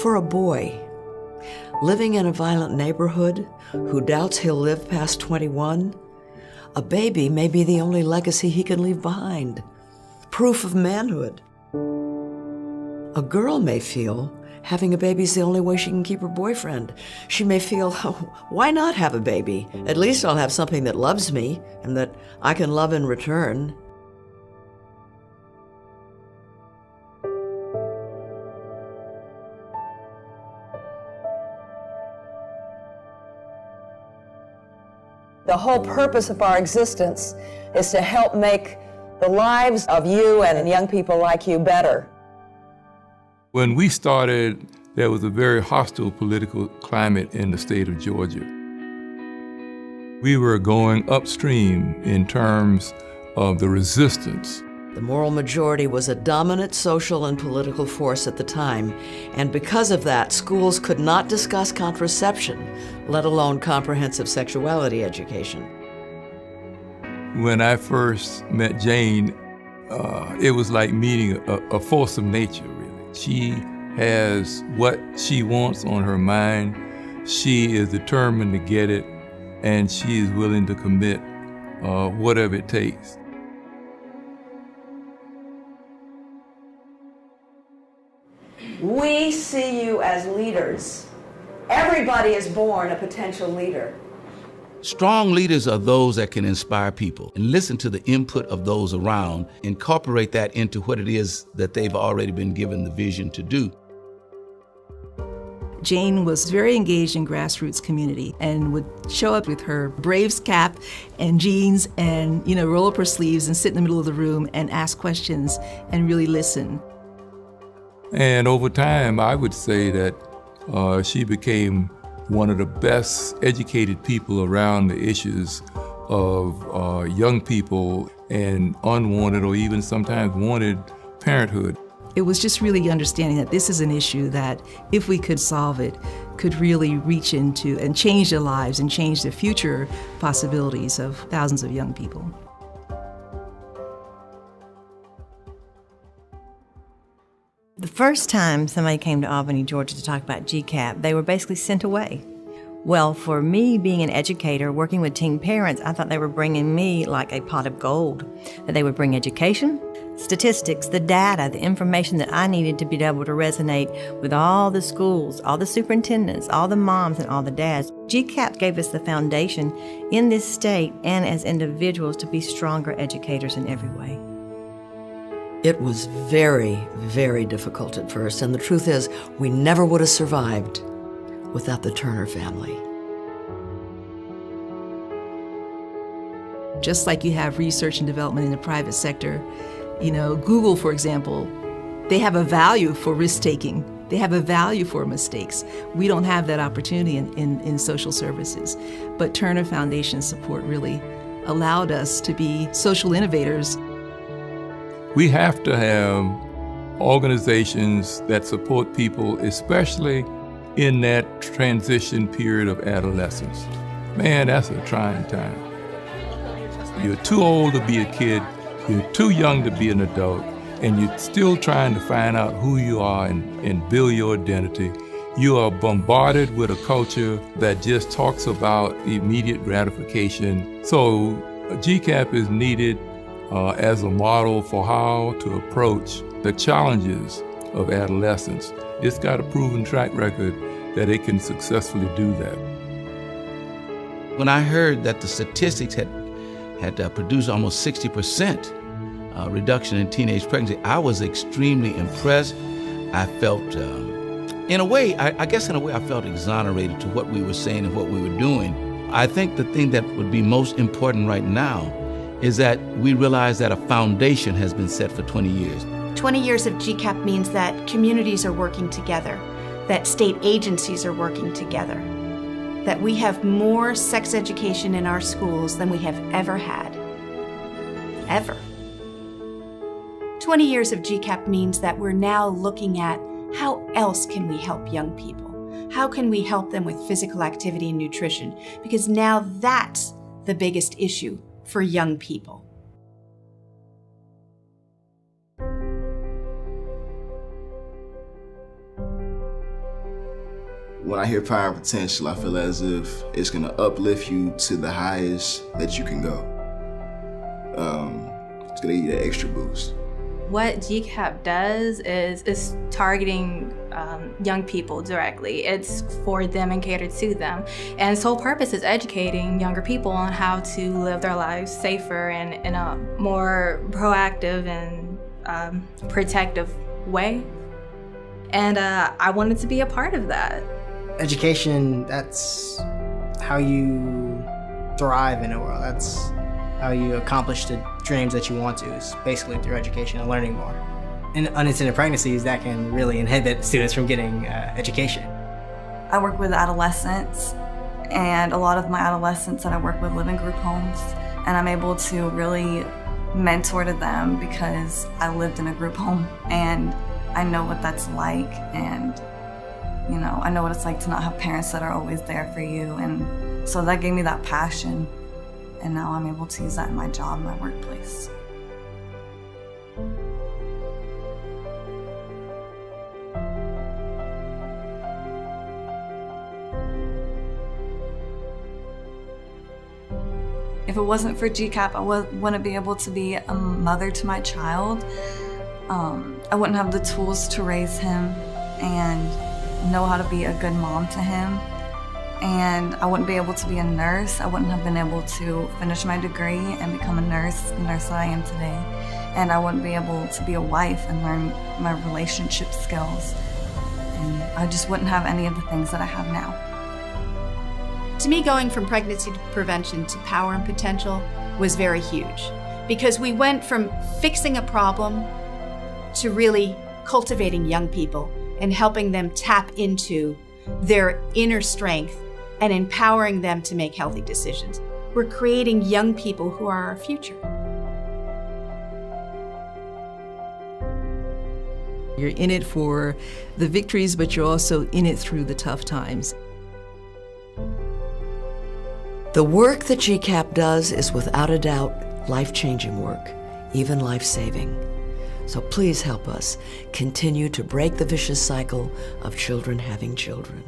For a boy, living in a violent neighborhood who doubts he'll live past 21, a baby may be the only legacy he can leave behind, proof of manhood. A girl may feel having a baby's the only way she can keep her boyfriend. She may feel, oh, why not have a baby? At least I'll have something that loves me and that I can love in return. The whole purpose of our existence is to help make the lives of you and young people like you better. When we started, there was a very hostile political climate in the state of Georgia. We were going upstream in terms of the resistance. The moral majority was a dominant social and political force at the time, and because of that, schools could not discuss contraception, let alone comprehensive sexuality education. When I first met Jane, it was like meeting a force of nature, really. She has what she wants on her mind. She is determined to get it, and she is willing to commit whatever it takes. We see you as leaders. Everybody is born a potential leader. Strong leaders are those that can inspire people and listen to the input of those around, incorporate that into what it is that they've already been given the vision to do. Jane was very engaged in grassroots community and would show up with her Braves cap and jeans and, roll up her sleeves and sit in the middle of the room and ask questions and really listen. And over time, I would say that she became one of the best educated people around the issues of young people and unwanted or even sometimes wanted parenthood. It was just really understanding that this is an issue that, if we could solve it, could really reach into and change their lives and change the future possibilities of thousands of young people. The first time somebody came to Albany, Georgia to talk about Gcapp, they were basically sent away. Well, for me, being an educator, working with teen parents, I thought they were bringing me like a pot of gold, that they would bring education, statistics, the data, the information that I needed to be able to resonate with all the schools, all the superintendents, all the moms, and all the dads. Gcapp gave us the foundation in this state and as individuals to be stronger educators in every way. It was very, very difficult at first, and the truth is, we never would have survived without the Turner family. Just like you have research and development in the private sector, Google, for example, they have a value for risk-taking. They have a value for mistakes. We don't have that opportunity in social services. But Turner Foundation support really allowed us to be social innovators. We have to have organizations that support people, especially in that transition period of adolescence. Man, that's a trying time. You're too old to be a kid, you're too young to be an adult, and you're still trying to find out who you are and build your identity. You are bombarded with a culture that just talks about immediate gratification. So Gcapp is needed as a model for how to approach the challenges of adolescence. It's got a proven track record that it can successfully do that. When I heard that the statistics had produced almost 60% reduction in teenage pregnancy, I was extremely impressed. I felt, in a way, I felt exonerated to what we were saying and what we were doing. I think the thing that would be most important right now is that we realize that a foundation has been set for 20 years. 20 years of Gcapp means that communities are working together, that state agencies are working together, that we have more sex education in our schools than we have ever had. Ever. 20 years of Gcapp means that we're now looking at how else can we help young people? How can we help them with physical activity and nutrition? Because now that's the biggest issue for young people. When I hear power and potential, I feel as if it's gonna uplift you to the highest that you can go. It's gonna give you that extra boost. What Gcapp does is targeting young people directly. It's for them and catered to them. And its whole purpose is educating younger people on how to live their lives safer and in a more proactive and protective way. And I wanted to be a part of that. Education, that's how you thrive in the world. That's how you accomplish the dreams that you want to, is basically through education and learning more. In unintended pregnancies, that can really inhibit students from getting education. I work with adolescents, and a lot of my adolescents that I work with live in group homes, and I'm able to really mentor to them because I lived in a group home and I know what that's like, and you know, I know what it's like to not have parents that are always there for you, and so that gave me that passion, and now I'm able to use that in my job, my workplace. If it wasn't for Gcapp, I wouldn't be able to be a mother to my child. I wouldn't have the tools to raise him and know how to be a good mom to him. And I wouldn't be able to be a nurse. I wouldn't have been able to finish my degree and become a nurse, the nurse that I am today. And I wouldn't be able to be a wife and learn my relationship skills. And I just wouldn't have any of the things that I have now. To me, going from pregnancy prevention to power and potential was very huge, because we went from fixing a problem to really cultivating young people and helping them tap into their inner strength and empowering them to make healthy decisions. We're creating young people who are our future. You're in it for the victories, but you're also in it through the tough times. The work that Gcapp does is without a doubt life-changing work, even life-saving. So please help us continue to break the vicious cycle of children having children.